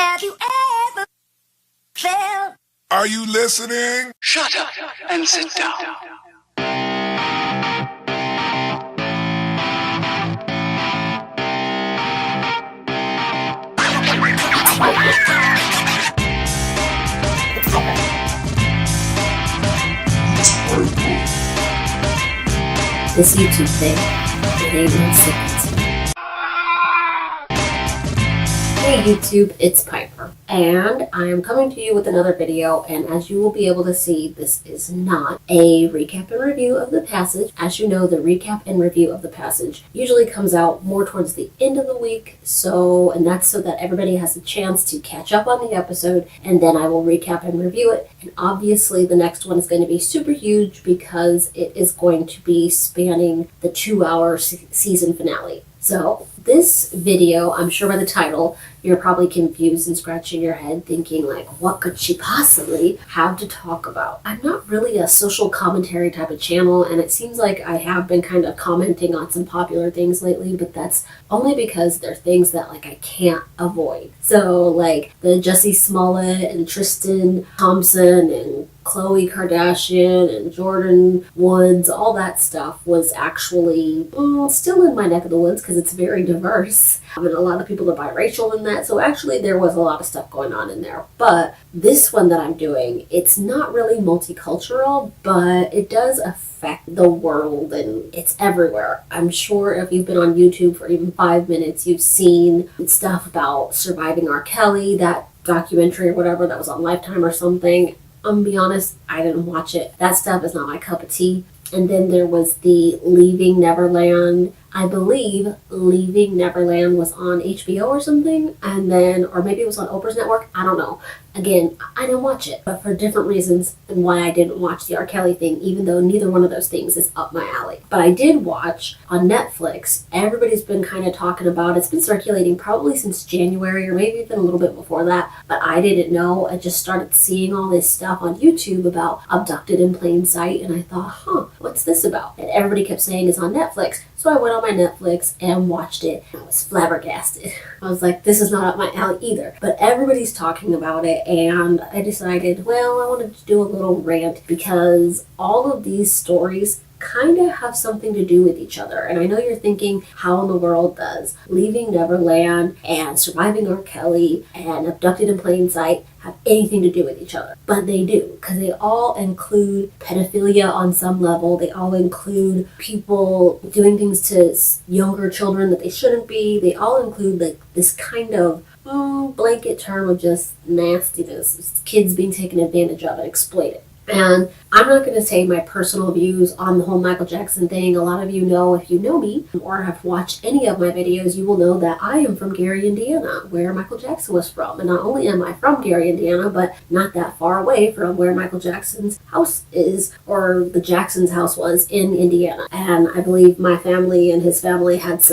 Have you ever felt? Are you listening? Shut up and sit down. This YouTube thing, it ain't no secret. Hey YouTube, it's Piper, and I am coming to you with another video, and as you will be able to see, this is not a recap and review of the passage. As you know, the recap and review of the passage usually comes out more towards the end of the week, and that's so that everybody has a chance to catch up on the episode, and then I will recap and review it. And obviously the next one is going to be super huge because it is going to be spanning the 2-hour season finale. So this video, I'm sure by the title, you're probably confused and scratching your head thinking like, what could she possibly have to talk about? I'm not really a social commentary type of channel, and it seems like I have been kind of commenting on some popular things lately, but that's only because they're things that like I can't avoid. So like the Jussie Smollett and Tristan Thompson and Khloe Kardashian and Jordan Woods, all that stuff was actually still in my neck of the woods because it's very diverse. I mean, a lot of people are biracial in that, so actually there was a lot of stuff going on in there. But this one that I'm doing, it's not really multicultural, but it does affect the world and it's everywhere. I'm sure if you've been on YouTube for even 5 minutes, you've seen stuff about surviving R. Kelly, that documentary or whatever that was on Lifetime or something. I'm gonna be honest, I didn't watch it. That stuff is not my cup of tea. And then there was the Leaving Neverland. I believe Leaving Neverland was on HBO or something, and then, or maybe it was on Oprah's network, I don't know. Again, I didn't watch it, but for different reasons than why I didn't watch the R. Kelly thing, even though neither one of those things is up my alley. But I did watch on Netflix. Everybody's been kind of talking about it. It's been circulating probably since January or maybe even a little bit before that, but I didn't know. I just started seeing all this stuff on YouTube about Abducted in Plain Sight, and I thought, what's this about? And everybody kept saying it's on Netflix. So I went on my Netflix and watched it. I was flabbergasted. I was like, this is not up my alley either. But everybody's talking about it, and I decided, well, I wanted to do a little rant because all of these stories kind of have something to do with each other. And I know you're thinking, how in the world does Leaving Neverland and Surviving R. Kelly and Abducted in Plain Sight have anything to do with each other? But they do, because they all include pedophilia on some level. They all include people doing things to younger children that they shouldn't be. They all include like this kind of blanket term of just nastiness, kids being taken advantage of and exploited. And I'm not going to say my personal views on the whole Michael Jackson thing. A lot of you know, if you know me or have watched any of my videos, you will know that I am from Gary, Indiana, where Michael Jackson was from. And not only am I from Gary, Indiana, but not that far away from where Michael Jackson's house is, or the Jackson's house was in Indiana. And I believe my family and his family had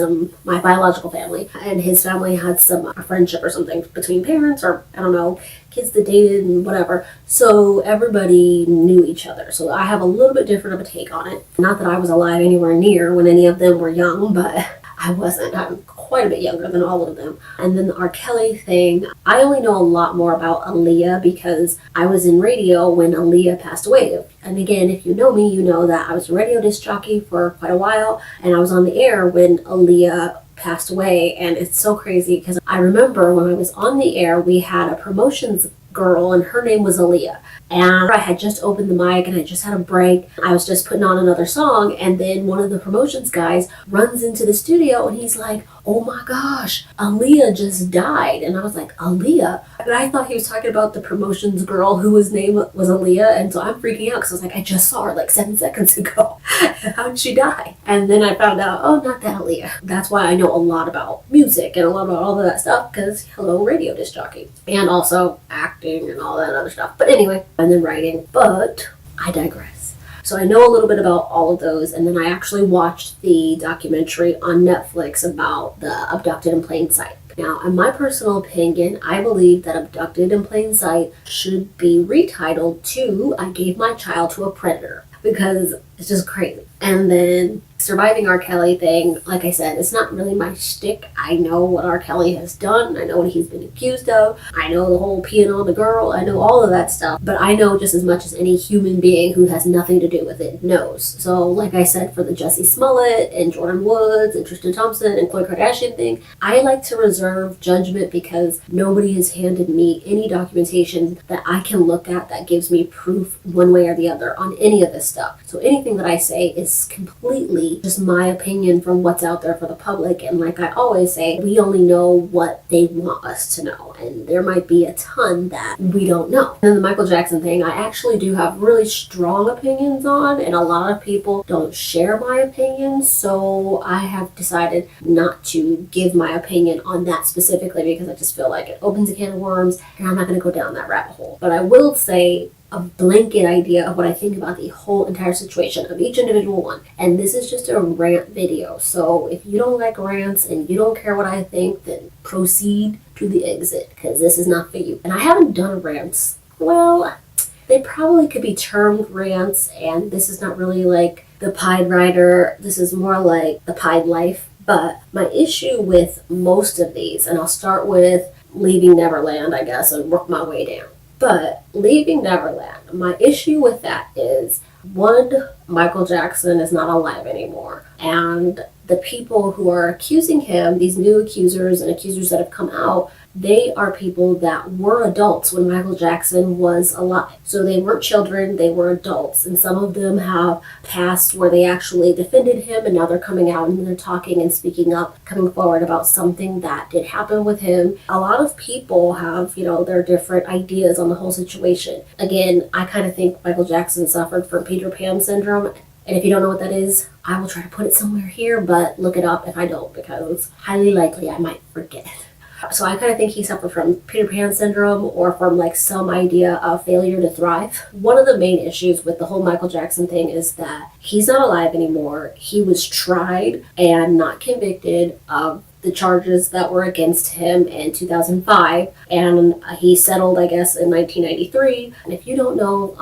my biological family and his family had some friendship or something between parents, or I don't know, kids that dated and whatever. So everybody knew each other. So I have a little bit different of a take on it. Not that I was alive anywhere near when any of them were young, but I wasn't. I'm quite a bit younger than all of them. And then the R. Kelly thing, I only know a lot more about Aaliyah because I was in radio when Aaliyah passed away. And again, if you know me, you know that I was a radio disc jockey for quite a while, and I was on the air when Aaliyah passed away. And it's so crazy because I remember when I was on the air, we had a promotions girl and her name was Aaliyah. And I had just opened the mic and I just had a break. I was just putting on another song, and then one of the promotions guys runs into the studio and he's like, oh my gosh, Aaliyah just died. And I was like, Aaliyah? And I thought he was talking about the promotions girl whose name was Aaliyah. And so I'm freaking out because I was like, I just saw her like 7 seconds ago. How did she die? And then I found out, oh, not that Aaliyah. That's why I know a lot about music and a lot about all of that stuff because, hello, radio disc jockey. And also acting and all that other stuff. But anyway, and then writing. But I digress. So I know a little bit about all of those, and then I actually watched the documentary on Netflix about the Abducted in Plain Sight. Now, in my personal opinion, I believe that Abducted in Plain Sight should be retitled to I Gave My Child to a Predator, because it's just crazy. And then surviving R. Kelly thing, like I said, it's not really my shtick. I know what R. Kelly has done. I know what he's been accused of. I know the whole peeing on the girl. I know all of that stuff. But I know just as much as any human being who has nothing to do with it knows. So, like I said, for the Jussie Smollett and Jordan Woods and Tristan Thompson and Khloe Kardashian thing, I like to reserve judgment because nobody has handed me any documentation that I can look at that gives me proof one way or the other on any of this stuff. So anything that I say is completely just my opinion from what's out there for the public. And like I always say, we only know what they want us to know. And there might be a ton that we don't know. And then the Michael Jackson thing, I actually do have really strong opinions on, and a lot of people don't share my opinions. So I have decided not to give my opinion on that specifically because I just feel like it opens a can of worms and I'm not going to go down that rabbit hole. But I will say a blanket idea of what I think about the whole entire situation of each individual one. And this is just a rant video. So if you don't like rants and you don't care what I think, then proceed to the exit because this is not for you. And I haven't done rants. Well, they probably could be termed rants, and this is not really like the Pied Rider. This is more like the Pied Life. But my issue with most of these, and I'll start with Leaving Neverland, I guess, and work my way down. But Leaving Neverland, my issue with that is, one, Michael Jackson is not alive anymore. And the people who are accusing him, these new accusers and accusers that have come out, they are people that were adults when Michael Jackson was alive. So they weren't children, they were adults. And some of them have passed where they actually defended him, and now they're coming out and they're talking and speaking up, coming forward about something that did happen with him. A lot of people have, their different ideas on the whole situation. Again, I kind of think Michael Jackson suffered from Peter Pan syndrome. And if you don't know what that is, I will try to put it somewhere here, but look it up if I don't, because it's highly likely I might forget it. So I kind of think he suffered from Peter Pan syndrome or from like some idea of failure to thrive. One of the main issues with the whole Michael Jackson thing is that he's not alive anymore. He was tried and not convicted of the charges that were against him in 2005, and he settled, I guess, in 1993. And if you don't know,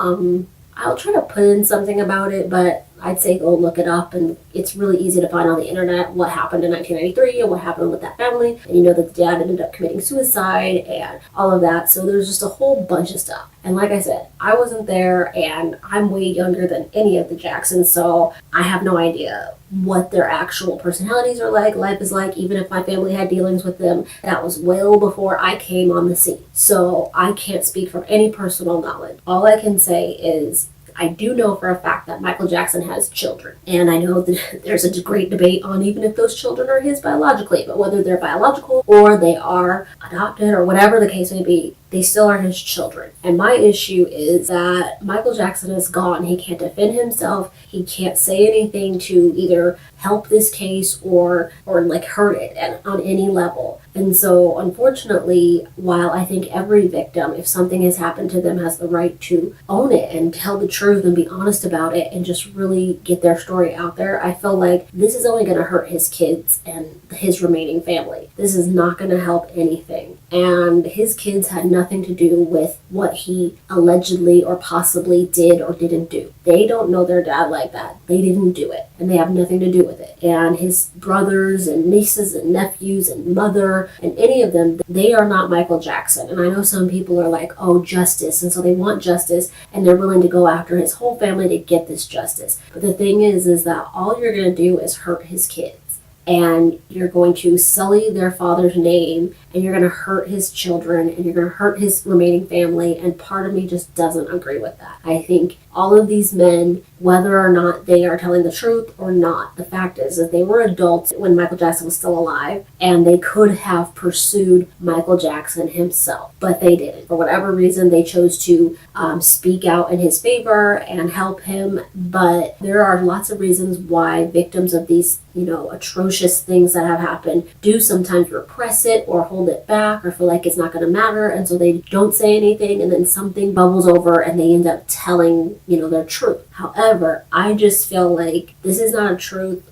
I'll try to put in something about it, but I'd say go look it up, and it's really easy to find on the internet what happened in 1993 and what happened with that family. And you know that the dad ended up committing suicide and all of that. So there's just a whole bunch of stuff. And like I said, I wasn't there, and I'm way younger than any of the Jacksons, so I have no idea what their actual personalities are like, life is like. Even if my family had dealings with them, that was well before I came on the scene. So I can't speak from any personal knowledge. All I can say is I do know for a fact that Michael Jackson has children. And I know that there's a great debate on even if those children are his biologically, but whether they're biological or they are adopted or whatever the case may be, they still are his children. And my issue is that Michael Jackson is gone. He can't defend himself. He can't say anything to either help this case or like hurt it on any level. And so, unfortunately, while I think every victim, if something has happened to them, has the right to own it and tell the truth and be honest about it and just really get their story out there, I feel like this is only going to hurt his kids and his remaining family. This is not going to help anything. And his kids had nothing to do with what he allegedly or possibly did or didn't do. They don't know their dad like that. They didn't do it, and they have nothing to do with it. And his brothers and nieces and nephews and mother and any of them, they are not Michael Jackson. And I know some people are like, oh, justice. And so they want justice, and they're willing to go after his whole family to get this justice. But the thing is that all you're going to do is hurt his kids. And you're going to sully their father's name, and you're going to hurt his children, and you're going to hurt his remaining family, and part of me just doesn't agree with that. I think all of these men, whether or not they are telling the truth or not, the fact is that they were adults when Michael Jackson was still alive, and they could have pursued Michael Jackson himself, but they didn't. For whatever reason, they chose to speak out in his favor and help him, but there are lots of reasons why victims of these atrocious things that have happened do sometimes repress it or hold it back or feel like it's not going to matter, and so they don't say anything, and then something bubbles over and they end up telling their truth. However, I just feel like this is not a truth,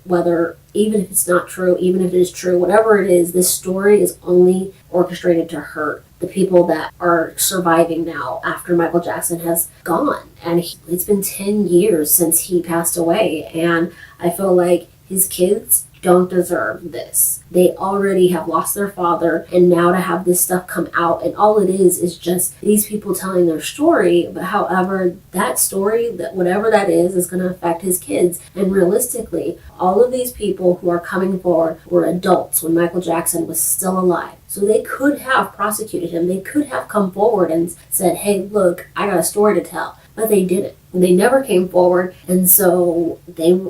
even if it's not true, even if it is true, whatever it is, this story is only orchestrated to hurt the people that are surviving now after Michael Jackson has gone. And it's been 10 years since he passed away, and I feel like his kids don't deserve this. They already have lost their father, and now to have this stuff come out, and all it is just these people telling their story. But however, that story, that whatever that is going to affect his kids. And realistically, all of these people who are coming forward were adults when Michael Jackson was still alive. So they could have prosecuted him. They could have come forward and said, hey, look, I got a story to tell. But they didn't. They never came forward, and so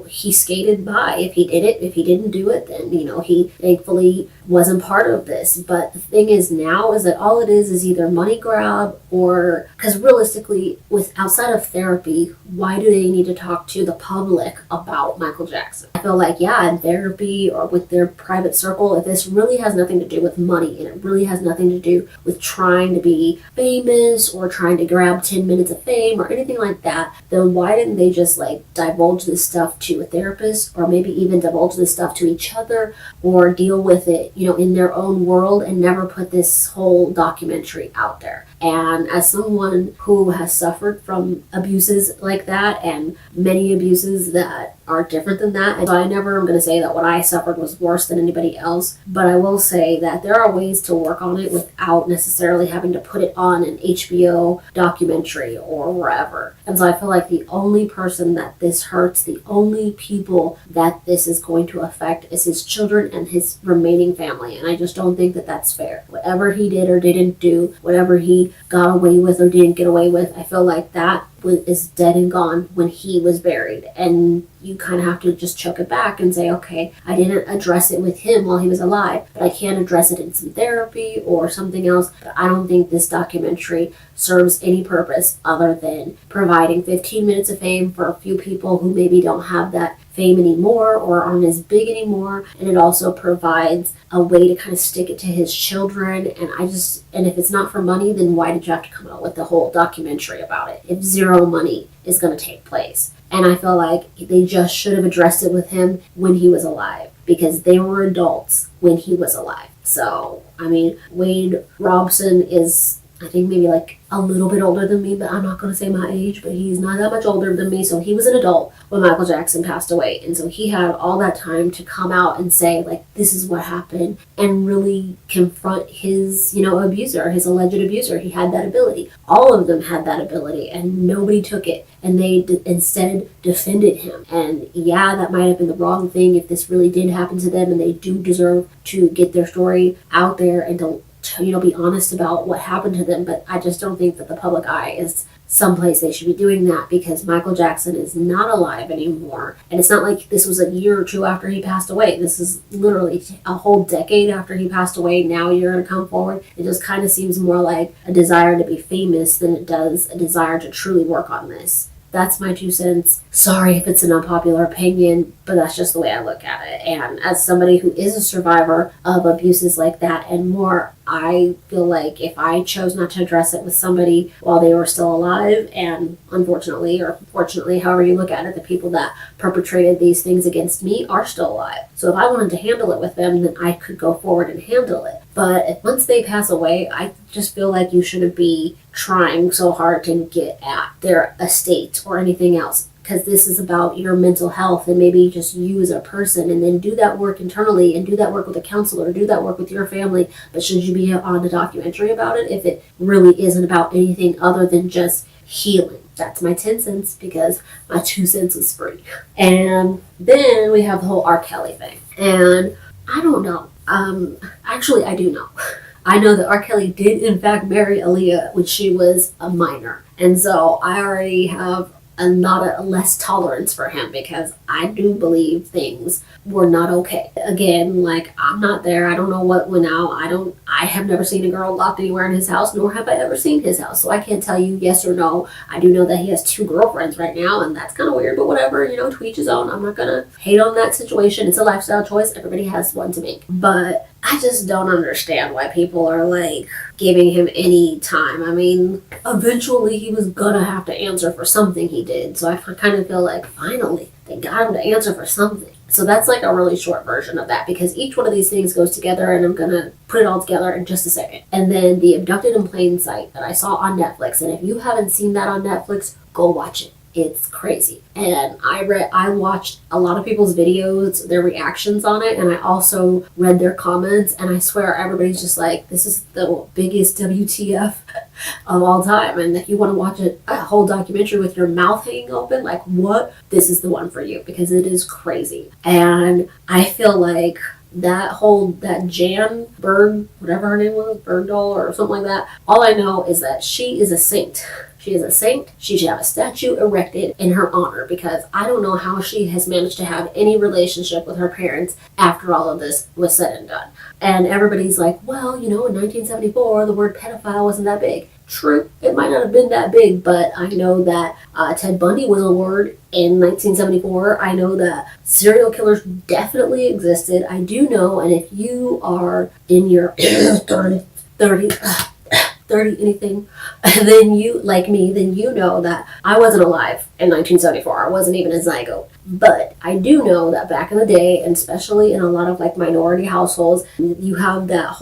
he skated by. If he did it, if he didn't do it, then, he thankfully wasn't part of this. But the thing is now is that all it is either money grab, or, because realistically, with outside of therapy, why do they need to talk to the public about Michael Jackson? I feel like, in therapy or with their private circle, if this really has nothing to do with money, and it really has nothing to do with trying to be famous or trying to grab 10 minutes of fame or anything like that, then why didn't they just divulge this stuff to a therapist, or maybe even divulge this stuff to each other, or deal with it, in their own world, and never put this whole documentary out there? And as someone who has suffered from abuses like that, and many abuses that are different than that, and so I never am going to say that what I suffered was worse than anybody else, but I will say that there are ways to work on it without necessarily having to put it on an HBO documentary or wherever. And so I feel like the only person that this hurts, the only people that this is going to affect, is his children and his remaining family. And I just don't think that that's fair. Whatever he did or didn't do, whatever he got away with or didn't get away with, I feel like that is dead and gone when he was buried. And you kind of have to just chuck it back and say, okay, I didn't address it with him while he was alive, but I can address it in some therapy or something else. But I don't think this documentary serves any purpose other than providing 15 minutes of fame for a few people who maybe don't have that fame anymore or aren't as big anymore. And it also provides a way to kind of stick it to his children. And if it's not for money, then why did you have to come out with the whole documentary about it if zero money is going to take place? And I feel like they just should have addressed it with him when he was alive, because they were adults when he was alive. So, Wade Robson is, I think, maybe a little bit older than me, but I'm not going to say my age, but he's not that much older than me. So he was an adult when Michael Jackson passed away. And so he had all that time to come out and say, this is what happened, and really confront his, abuser, his alleged abuser. He had that ability. All of them had that ability, and nobody took it. And they instead defended him. And that might have been the wrong thing if this really did happen to them, and they do deserve to get their story out there and to be honest about what happened to them. But I just don't think that the public eye is someplace they should be doing that, because Michael Jackson is not alive anymore. And it's not like this was a year or two after he passed away. This is literally a whole decade after he passed away. Now you're going to come forward. It just kind of seems more like a desire to be famous than it does a desire to truly work on this. That's my 2 cents. Sorry if it's an unpopular opinion, but that's just the way I look at it. And as somebody who is a survivor of abuses like that and more, I feel like if I chose not to address it with somebody while they were still alive, and unfortunately or fortunately, however you look at it, the people that perpetrated these things against me are still alive. So if I wanted to handle it with them, then I could go forward and handle it. But if once they pass away, I just feel like you shouldn't be trying so hard to get at their estate or anything else, because this is about your mental health and maybe just you as a person, and then do that work internally and do that work with a counselor, do that work with your family. But should you be on a documentary about it if it really isn't about anything other than just healing? That's my 10 cents, because my 2 cents was free. And then we have the whole R. Kelly thing. And I don't know. Actually, I do know. I know that R. Kelly did in fact marry Aaliyah when she was a minor. And so I already have a less tolerance for him, because I do believe things were not okay. Again, I'm not there. I don't know what went out. I have never seen a girl locked anywhere in his house, nor have I ever seen his house. So I can't tell you yes or no. I do know that he has 2 girlfriends right now, and that's kind of weird, but whatever, to each his own. I'm not gonna hate on that situation. It's a lifestyle choice. Everybody has one to make. But I just don't understand why people are giving him any time. Eventually he was gonna have to answer for something he did. So I kind of feel like finally they got him to answer for something. So that's a really short version of that, because each one of these things goes together, and I'm gonna put it all together in just a second. And then the Abducted in Plain Sight that I saw on Netflix. And if you haven't seen that on Netflix, go watch it. It's crazy. And I watched a lot of people's videos, their reactions on it, and I also read their comments, and I swear everybody's just like, this is the biggest WTF of all time. And if you want to watch a whole documentary with your mouth hanging open, like what? This is the one for you, because it is crazy. And I feel like that Jan Bird, whatever her name was, Bird doll or something like that, all I know is that she is a saint. She is a saint. She should have a statue erected in her honor, because I don't know how she has managed to have any relationship with her parents after all of this was said and done. And everybody's like, well, in 1974, the word pedophile wasn't that big. True, it might not have been that big, but I know that Ted Bundy was a word in 1974. I know that serial killers definitely existed. I do know, and if you are in your 30 anything, then you, like me, then you know that I wasn't alive in 1974. I wasn't even a zygote. But I do know that back in the day, and especially in a lot of like minority households, you have that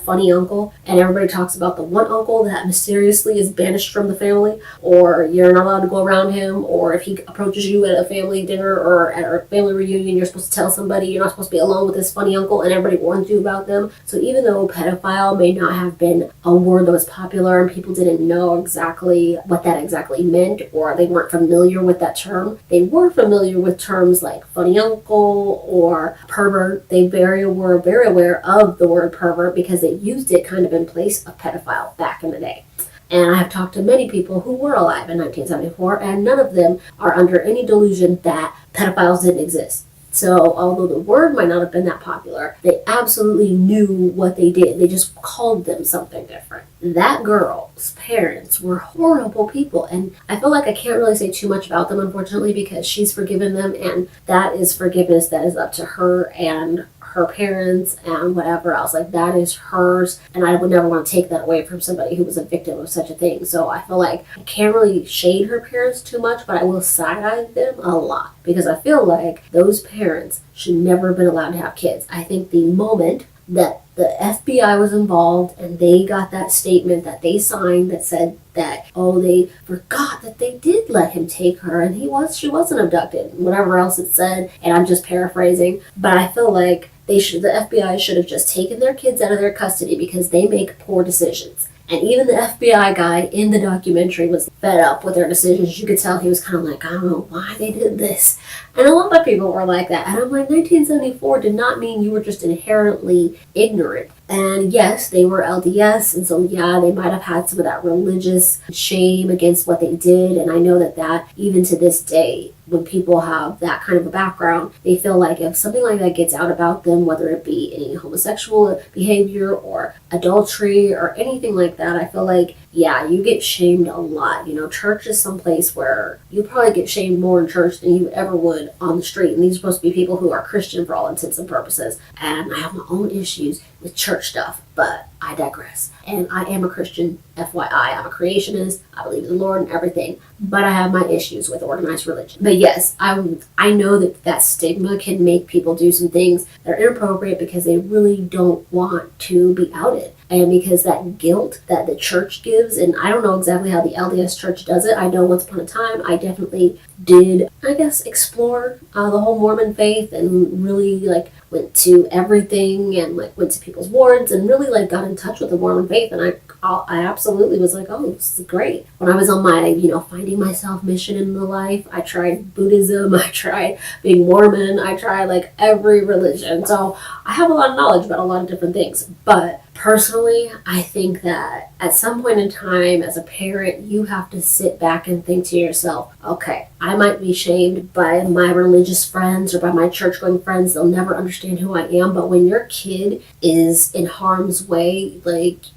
funny uncle, and everybody talks about the one uncle that mysteriously is banished from the family, or you're not allowed to go around him, or if he approaches you at a family dinner or at a family reunion, you're supposed to tell somebody you're not supposed to be alone with this funny uncle, and everybody warns you about them. So even though pedophile may not have been a word that was popular and people didn't know exactly what that exactly meant, or they weren't familiar with that term, they were familiar with terms like funny uncle or pervert. They were very aware of the word pervert because they used it kind of in place of pedophile back in the day. And I have talked to many people who were alive in 1974, and none of them are under any delusion that pedophiles didn't exist. So although the word might not have been that popular, they absolutely knew what they did. They just called them something different. That girl's parents were horrible people, and I feel like I can't really say too much about them, unfortunately, because she's forgiven them, and that is forgiveness that is up to her and her parents and whatever else. Like, that is hers, and I would never want to take that away from somebody who was a victim of such a thing. So I feel like I can't really shade her parents too much, but I will side-eye them a lot, because I feel like those parents should never have been allowed to have kids. I think the moment that the FBI was involved and they got that statement that they signed that said that, oh, they forgot that they did let him take her and she wasn't abducted, whatever else it said, and I'm just paraphrasing, but I feel like the FBI should have just taken their kids out of their custody because they make poor decisions. And even the FBI guy in the documentary was fed up with their decisions. You could tell he was kind of like, I don't know why they did this. And a lot of people were like that. And I'm like, 1974 did not mean you were just inherently ignorant. And yes, they were LDS, and so yeah, they might have had some of that religious shame against what they did. And I know that even to this day, when people have that kind of a background, they feel like if something like that gets out about them, whether it be any homosexual behavior or adultery or anything like that, I feel like, yeah, you get shamed a lot. Church is some place where you probably get shamed more in church than you ever would on the street. And these are supposed to be people who are Christian for all intents and purposes. And I have my own issues with church stuff, but I digress. And I am a Christian, FYI. I'm a creationist. I believe in the Lord and everything, but I have my issues with organized religion. But yes, I know that stigma can make people do some things that are inappropriate because they really don't want to be outed. And because that guilt that the church gives, and I don't know exactly how the LDS church does it. I know once upon a time I definitely did, explore the whole Mormon faith and really went to everything and went to people's wards and really got in touch with the Mormon faith. And I absolutely was like, oh, this is great. When I was on my, finding myself mission in the life, I tried Buddhism, I tried being Mormon, I tried every religion. So I have a lot of knowledge about a lot of different things. But personally, I think that at some point in time, as a parent, you have to sit back and think to yourself, okay, I might be shamed by my religious friends or by my church-going friends. They'll never understand who I am. But when your kid is in harm's way,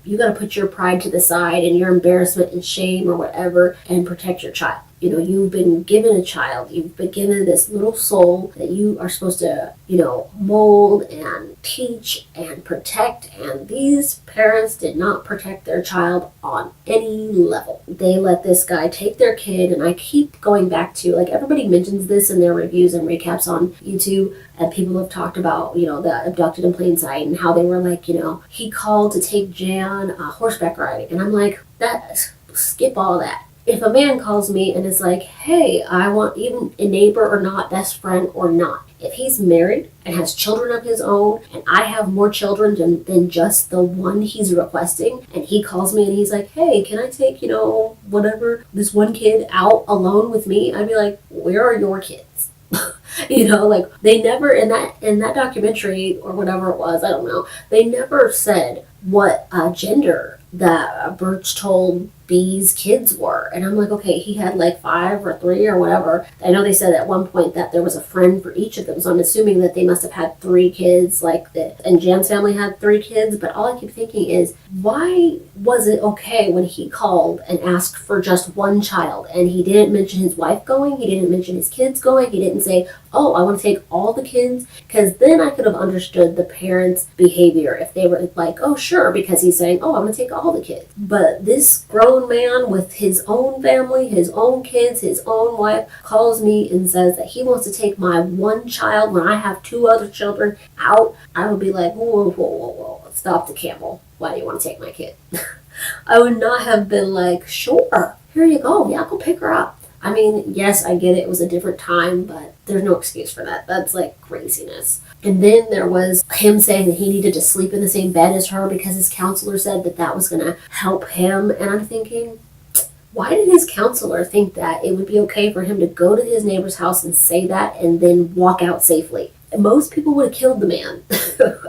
you got to put your pride to the side and your embarrassment and shame or whatever and protect your child. You've been given a child. You've been given this little soul that you are supposed to, mold and teach and protect. And these parents did not protect their child on any level. They let this guy take their kid. And I keep going back to, everybody mentions this in their reviews and recaps on YouTube. And people have talked about, the Abducted in Plain Sight and how they were he called to take Jan horseback riding. And I'm like, skip all that. if a man calls me and is like, hey, I want even a neighbor or not, best friend or not, if he's married and has children of his own, and I have more children than just the one he's requesting, and he calls me and he's like, hey, can I take, whatever, this one kid out alone with me? I'd be like, where are your kids? Like they never, in that documentary or whatever it was, I don't know, they never said what gender that Birch told B's kids were. And I'm like, okay, he had like 5 or 3 or whatever. I know they said at one point that there was a friend for each of them, so I'm assuming that they must have had 3 kids, and Jan's family had 3 kids. But all I keep thinking is, why was it okay when he called and asked for just one child, and he didn't mention his wife going, he didn't mention his kids going, he didn't say, oh, I want to take all the kids? Because then I could have understood the parents' behavior if they were like, oh, sure, because he's saying, oh, I'm going to take all the kids. But this grown man with his own family, his own kids, his own wife, calls me and says that he wants to take my one child when I have 2 other children out. I would be like, whoa, whoa, whoa, whoa, stop the camel. Why do you want to take my kid? I would not have been like, sure, here you go. Yeah, go pick her up. I mean, yes, I get it. It was a different time, but there's no excuse for that. That's like craziness. And then there was him saying that he needed to sleep in the same bed as her because his counselor said that was going to help him. And I'm thinking, why did his counselor think that it would be okay for him to go to his neighbor's house and say that and then walk out safely? Most people would have killed the man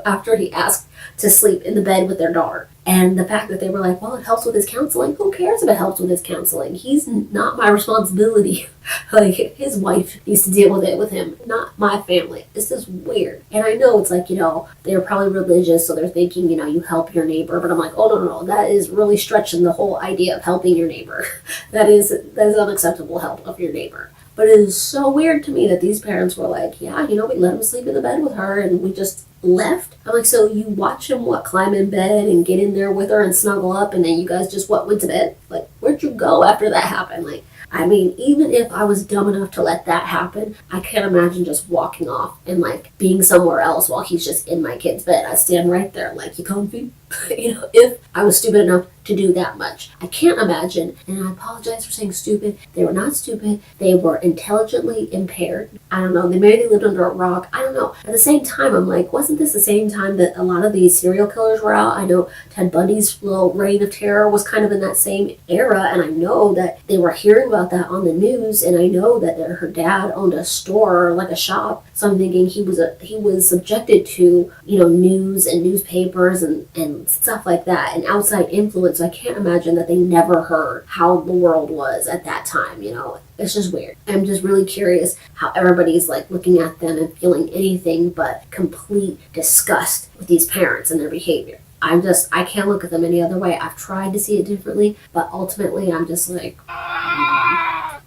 after he asked to sleep in the bed with their daughter. And the fact that they were like, well, it helps with his counseling. Who cares if it helps with his counseling? He's not my responsibility. Like, his wife needs to deal with it with him, not my family. This is weird. And I know it's like, they're probably religious, so they're thinking, you help your neighbor. But I'm like, oh, no, that is really stretching the whole idea of helping your neighbor. That is unacceptable help of your neighbor. But it is so weird to me that these parents were like, yeah, we let him sleep in the bed with her and we just left. I'm like, so you watch him, climb in bed and get in there with her and snuggle up, and then you guys just, went to bed? Like, where'd you go after that happened? Like, I mean, even if I was dumb enough to let that happen, I can't imagine just walking off and, being somewhere else while he's just in my kid's bed. I stand right there, like, you comfy? If I was stupid enough to do that much. I can't imagine, and I apologize for saying stupid. They were not stupid. They were intelligently impaired. I don't know. Maybe they lived under a rock. I don't know. At the same time, I'm like, wasn't this the same time that a lot of these serial killers were out? I know Ted Bundy's little reign of terror was kind of in that same era, and I know that they were hearing about that on the news, and I know that her dad owned a store, like a shop. So I'm thinking he was subjected to, news and newspapers and stuff like that, and outside influence. So I can't imagine that they never heard how the world was at that time, It's just weird. I'm just really curious how everybody's looking at them and feeling anything but complete disgust with these parents and their behavior. I can't look at them any other way. I've tried to see it differently, but ultimately I'm just like, that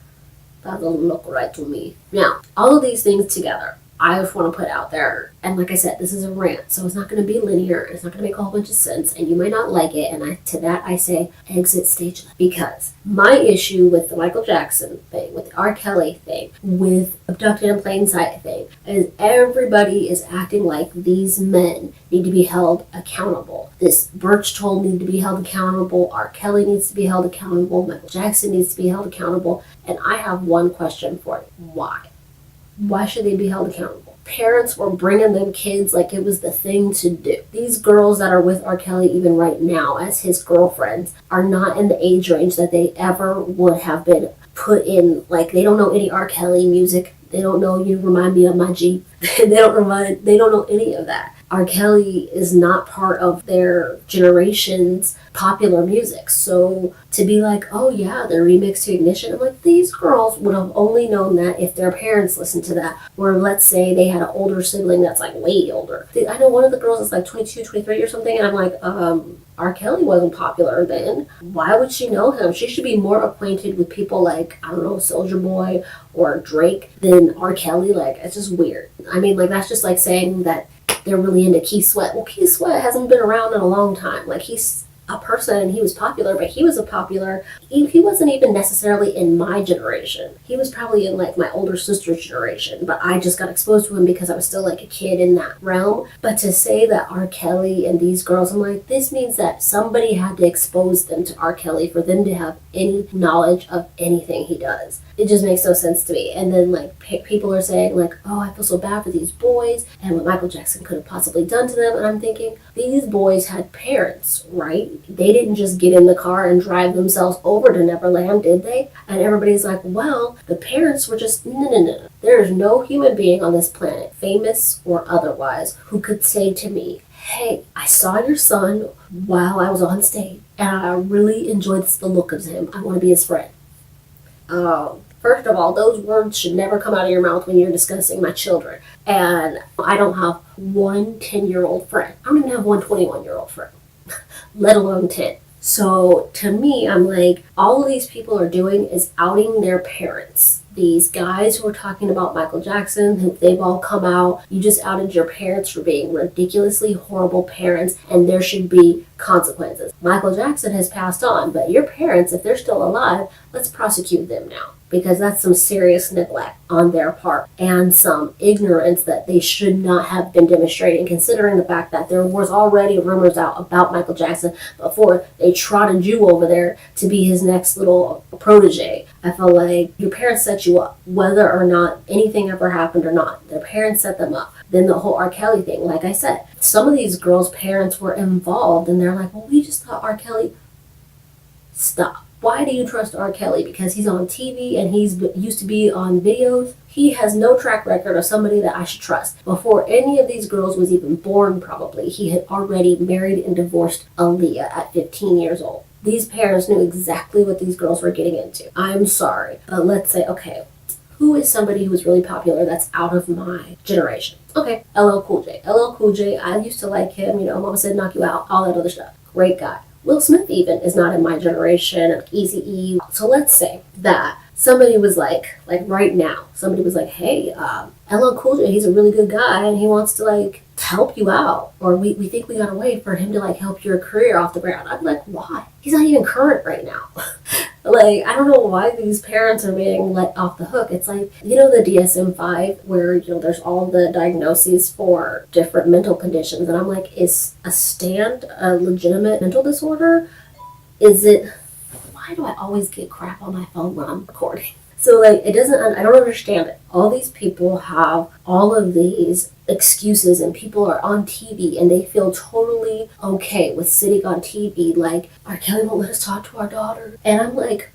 doesn't look right to me. Now, all of these things together, I just want to put out there, and like I said, this is a rant, so it's not going to be linear, it's not going to make a whole bunch of sense, and you might not like it, and to that I say, exit stage left. Because my issue with the Michael Jackson thing, with the R. Kelly thing, with Abducted in Plain Sight thing, is everybody is acting like these men need to be held accountable. This Birch Toll needs to be held accountable, R. Kelly needs to be held accountable, Michael Jackson needs to be held accountable, and I have one question for you. Why? Why should they be held accountable? Parents were bringing them kids like it was the thing to do. These girls that are with R. Kelly even right now as his girlfriends are not in the age range that they ever would have been put in. They don't know any R. Kelly music. They don't know You Remind Me of My Jeep. They don't know any of that. R. Kelly is not part of their generation's popular music. So to be like, oh yeah, they're remixed to Ignition, I'm like, these girls would have only known that if their parents listened to that. Or let's say they had an older sibling that's way older. I know one of the girls is 22, 23 or something, and I'm like, R. Kelly wasn't popular then. Why would she know him? She should be more acquainted with people like, I don't know, Soulja Boy or Drake than R. Kelly. It's just weird. I mean, that's just like saying that they're really into Keith Sweat. Well, Keith Sweat hasn't been around in a long time. He's a person and he was popular, but he was he wasn't even necessarily in my generation. He was probably in like my older sister's generation, but I just got exposed to him because I was still like a kid in that realm. But to say that R. Kelly and these girls, I'm like, this means that somebody had to expose them to R. Kelly for them to have any knowledge of anything he does. It just makes no sense to me. And then like people are saying like, oh, I feel so bad for these boys and what Michael Jackson could have possibly done to them. And I'm thinking, these boys had parents, right? They didn't just get in the car and drive themselves over to Neverland, did they? And everybody's like, well, the parents were just, no. There is no human being on this planet, famous or otherwise, who could say to me, hey, I saw your son while I was on stage and I really enjoyed the look of him. I want to be his friend. First of all, those words should never come out of your mouth when you're discussing my children. And I don't have one 10-year-old friend. I don't even have one 21-year-old friend, let alone 10. So to me, I'm like, all of these people are doing is outing their parents. These guys who are talking about Michael Jackson, they've all come out. You just outed your parents for being ridiculously horrible parents, and there should be consequences. Michael Jackson has passed on, but your parents, if they're still alive, let's prosecute them now. Because that's some serious neglect on their part and some ignorance that they should not have been demonstrating, considering the fact that there was already rumors out about Michael Jackson before they trotted you over there to be his next little protege. I feel like your parents set you up, whether or not anything ever happened or not. Their parents set them up. Then the whole R. Kelly thing, like I said, some of these girls' parents were involved and they're like, well, we just thought R. Kelly. Stop. Why do you trust R. Kelly? Because he's on TV and he's used to be on videos? He has no track record of somebody that I should trust. Before any of these girls was even born, probably, he had already married and divorced Aaliyah at 15 years old. These parents knew exactly what these girls were getting into. I'm sorry, but let's say, okay, who is somebody who is really popular that's out of my generation? Okay, LL Cool J. LL Cool J, I used to like him, Mama said knock you out, all that other stuff. Great guy. Will Smith even is not in my generation, Eazy-E. So let's say that somebody was like right now, somebody was like, hey, LL Cool J, he's a really good guy and he wants to like help you out. Or we think we got a way for him to like help your career off the ground. I'd be like, why? He's not even current right now. Like, I don't know why these parents are being let off the hook. It's like, the DSM-5 where, there's all the diagnoses for different mental conditions. And I'm like, is a stand a legitimate mental disorder? Is it, why do I always get crap on my phone when I'm recording? So like, I don't understand it. All these people have all of these excuses and people are on TV and they feel totally okay with sitting on TV like, R. Kelly won't let us talk to our daughter. And I'm like,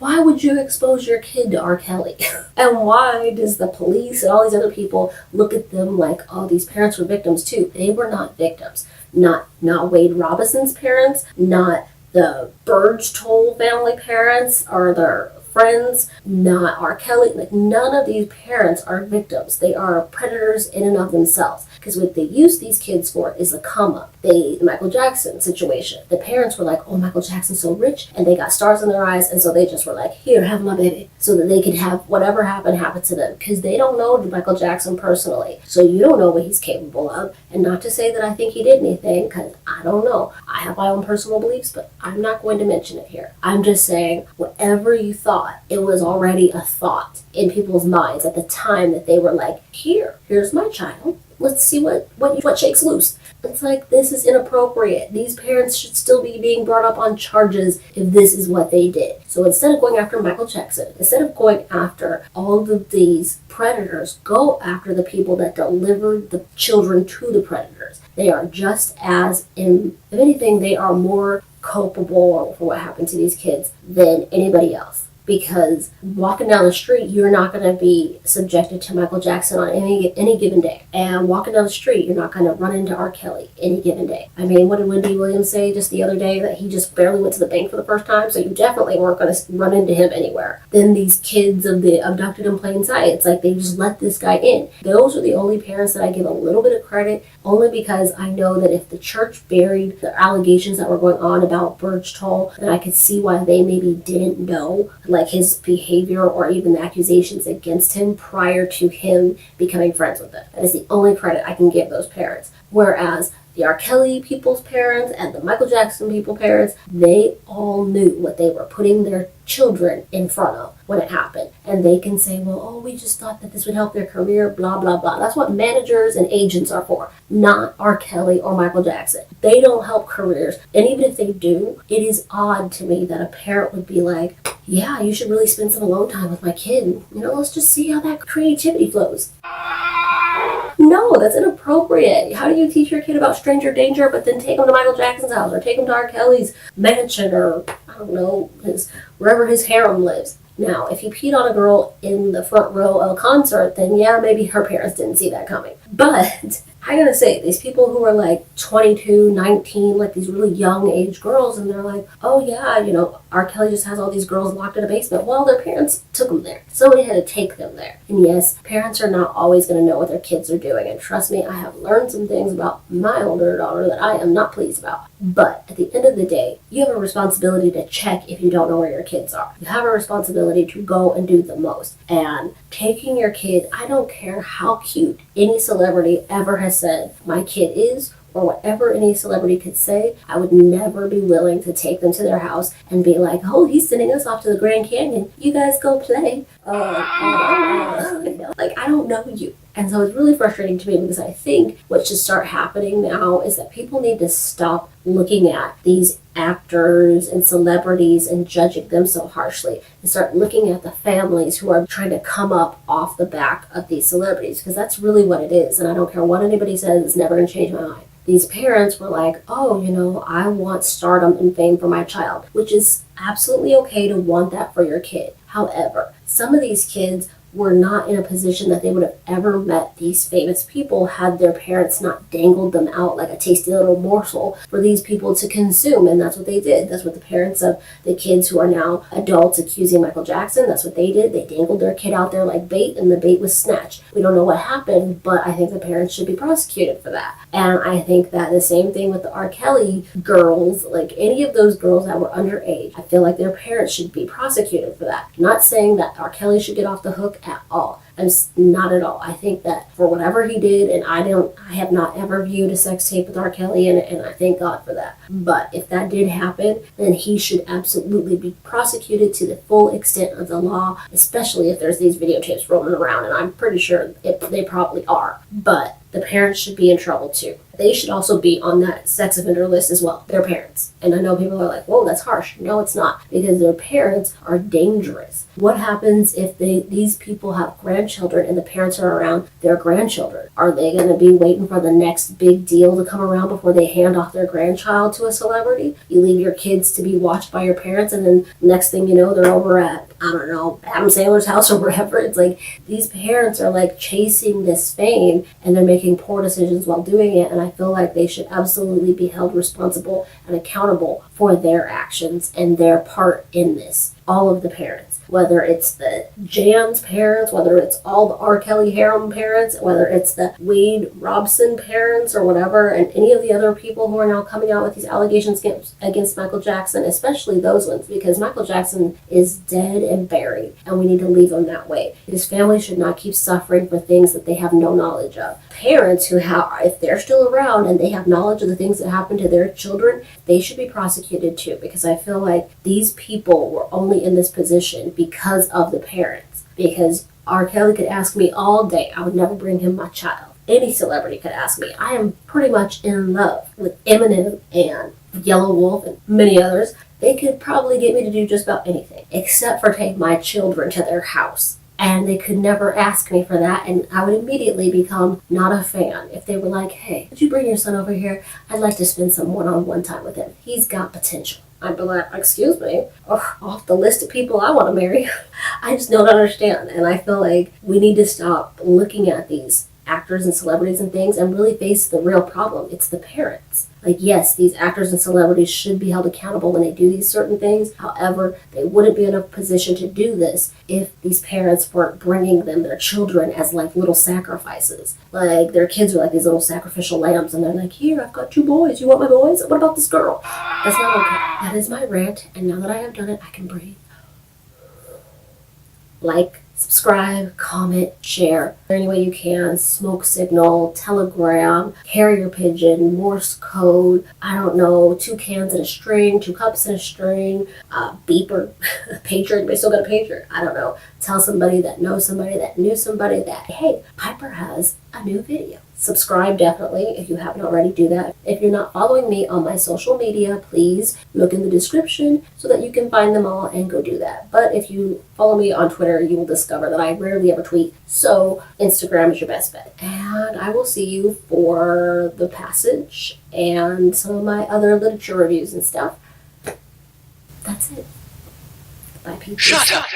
why would you expose your kid to R. Kelly? And why does the police and all these other people look at them like, oh, these parents were victims too? They were not victims. Not Wade Robinson's parents, not the Burge Toll family parents or their friends, not R. Kelly. Like, none of these parents are victims. They are predators in and of themselves. Because what they use these kids for is a come up. The Michael Jackson situation. The parents were like, oh, Michael Jackson's so rich, and they got stars in their eyes, and so they just were like, here, have my baby, so that they could have whatever happen to them. Because they don't know Michael Jackson personally, so you don't know what he's capable of. And not to say that I think he did anything, because I don't know. I have my own personal beliefs, but I'm not going to mention it here. I'm just saying, whatever you thought, it was already a thought in people's minds at the time that they were like, here's my child. Let's see what shakes loose. It's like, this is inappropriate. These parents should still be being brought up on charges if this is what they did. So instead of going after Michael Jackson, instead of going after all of these predators, go after the people that delivered the children to the predators. They are just as, if anything, they are more culpable for what happened to these kids than anybody else. Because walking down the street, you're not going to be subjected to Michael Jackson on any given day. And walking down the street, you're not going to run into R. Kelly any given day. I mean, what did Wendy Williams say just the other day? That he just barely went to the bank for the first time, so you definitely weren't going to run into him anywhere. Then these kids of the Abducted in Plain Sight, it's like they just let this guy in. Those are the only parents that I give a little bit of credit, only because I know that if the church buried the allegations that were going on about Burge Toll, then I could see why they maybe didn't know, like, his behavior or even the accusations against him prior to him becoming friends with them. That is the only credit I can give those parents. Whereas the R. Kelly people's parents and the Michael Jackson people parents, they all knew what they were putting their children in front of when it happened. And they can say, well, oh, we just thought that this would help their career, blah, blah, blah. That's what managers and agents are for, not R. Kelly or Michael Jackson. They don't help careers. And even if they do, it is odd to me that a parent would be like, yeah, you should really spend some alone time with my kid. Let's just see how that creativity flows. No, that's inappropriate. How do you teach your kid about stranger danger but then take them to Michael Jackson's house or take them to R. Kelly's mansion or, I don't know, wherever his harem lives? Now, if he peed on a girl in the front row of a concert, then yeah, maybe her parents didn't see that coming. But I gotta say, these people who are like 22, 19, like these really young age girls, and they're like, oh yeah, R. Kelly just has all these girls locked in a basement. Well, their parents took them there. Somebody had to take them there. And yes, parents are not always gonna know what their kids are doing. And trust me, I have learned some things about my older daughter that I am not pleased about. But at the end of the day, you have a responsibility to check if you don't know where your kids are. You have a responsibility to go and do the most. And taking your kid, I don't care how cute any celebrity ever has said my kid is, or whatever any celebrity could say, I would never be willing to take them to their house and be like, oh, he's sending us off to the Grand Canyon. You guys go play. Like, I don't know you. And so it's really frustrating to me because I think what should start happening now is that people need to stop looking at these actors and celebrities and judging them so harshly and start looking at the families who are trying to come up off the back of these celebrities, because that's really what it is. And I don't care what anybody says, it's never going to change my mind. These parents were like, oh, I want stardom and fame for my child, which is absolutely okay to want that for your kid. However, some of these kids were not in a position that they would have ever met these famous people had their parents not dangled them out like a tasty little morsel for these people to consume. And that's what they did. That's what the parents of the kids who are now adults accusing Michael Jackson, that's what they did. They dangled their kid out there like bait, and the bait was snatched. We don't know what happened, but I think the parents should be prosecuted for that. And I think that the same thing with the R. Kelly girls, like any of those girls that were underage, I feel like their parents should be prosecuted for that. I'm not saying that R. Kelly should get off the hook at all. I'm not at all. I think that for whatever he did, and I have not ever viewed a sex tape with R. Kelly, and I thank God for that. But if that did happen, then he should absolutely be prosecuted to the full extent of the law, especially if there's these videotapes rolling around, and I'm pretty sure they probably are. But the parents should be in trouble too. They should also be on that sex offender list as well, their parents. And I know people are like, whoa, that's harsh. No, it's not, because their parents are dangerous. What happens if these people have grandchildren and the parents are around their grandchildren? Are they going to be waiting for the next big deal to come around before they hand off their grandchild to a celebrity? You leave your kids to be watched by your parents, and then next thing you know, they're over at, I don't know, Adam Sandler's house or wherever. It's like these parents are like chasing this fame, and they're making poor decisions while doing it. And I feel like they should absolutely be held responsible and accountable for their actions and their part in this. All of the parents, whether it's the Jan's parents, whether it's all the R. Kelly harem parents, whether it's the Wade Robson parents or whatever, and any of the other people who are now coming out with these allegations against Michael Jackson, especially those ones, because Michael Jackson is dead and buried, and we need to leave him that way. His family should not keep suffering for things that they have no knowledge of. Parents who have, if they're still around and they have knowledge of the things that happen to their children, they should be prosecuted too, because I feel like these people were only in this position because of the parents. Because R. Kelly could ask me all day, I would never bring him my child. Any celebrity could ask me. I am pretty much in love with Eminem and Yellow Wolf and many others. They could probably get me to do just about anything, except for take my children to their house. And they could never ask me for that, and I would immediately become not a fan if they were like, hey, could you bring your son over here? I'd like to spend some one-on-one time with him. He's got potential. I'd be like, excuse me, off the list of people I want to marry. I just don't understand. And I feel like we need to stop looking at these actors and celebrities and things and really face the real problem. It's the parents. Like, yes, these actors and celebrities should be held accountable when they do these certain things. However, they wouldn't be in a position to do this if these parents weren't bringing them their children as like little sacrifices. Like, their kids are like these little sacrificial lambs, and they're like, here, I've got 2 boys. You want my boys? What about this girl? That's not okay. That is my rant, and now that I have done it, I can breathe. Like, Subscribe, comment, share any way you can. Smoke signal, telegram, carrier pigeon, Morse code, I don't know, 2 cans in a string, 2 cups in a string, beeper, pager, anybody still got a pager? I don't know. Tell somebody that knows somebody that knew somebody that, hey, Piper has a new video. Subscribe definitely if you haven't already, do that. If you're not following me on my social media, please look in the description so that you can find them all and go do that. But if you follow me on Twitter, you will discover that I rarely ever tweet, so Instagram is your best bet. And I will see you for The Passage and some of my other literature reviews and stuff. That's it. Bye, people. Shut up!